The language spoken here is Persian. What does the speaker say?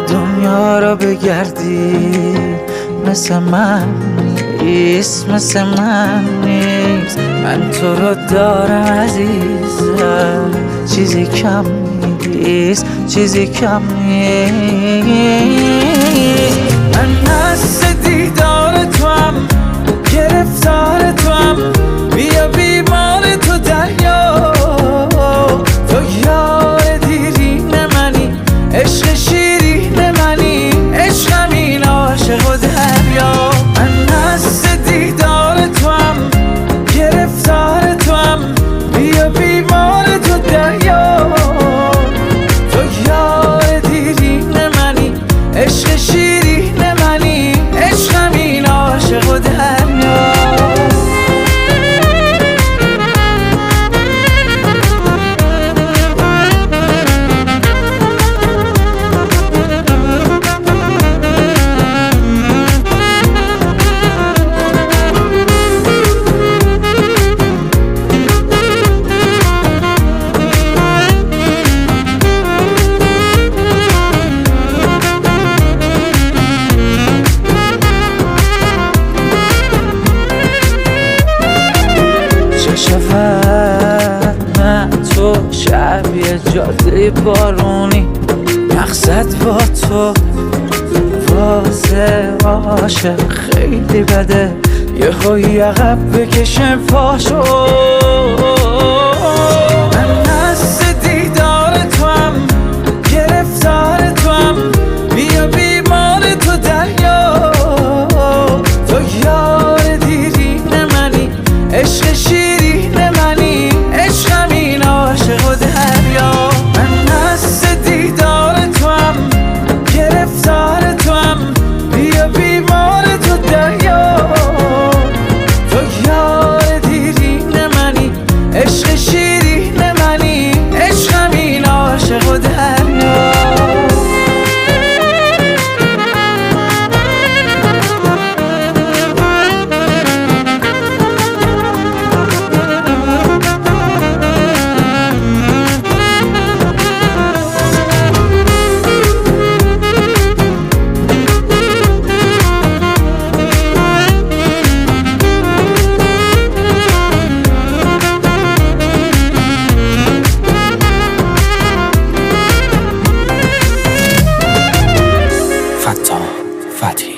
دنیا را بگردی مثل من نیست، مثل من نیست. من تو رو دارم عزیزم، چیزی کم نیست، چیزی کم نیست. من هست دیدار تو هم، گرفتار تو هم، بیا بیمار تو دریا. تو یار دیرین منی، عشق شیرین منی، عشقم این عاشق و دریا. من هست دیدار تو هم، گرفتار تو هم، بیا بیمار تو دریا. تو یار دیرین منی، عشق شیرین منی، عشقم این عاشق و دریا. من تو شبیه جاده بارونی، مقصد با تو واسه عاشق خیلی بده. یهو عقب بکشم پاشو. من هست دیدار تو هم، گرفتار تو هم، بیا بیمار تو دریا. تو یار دیرین منی، عشق شیرین منی، عشقم این عاشق و دریا. من هست دیدار تو هم، گرفتار تو هم، بیا بیمار تو دریا. تو یار دیرین منی، عشق شیرین منی، عشقم این عاشق و دریا. فتحی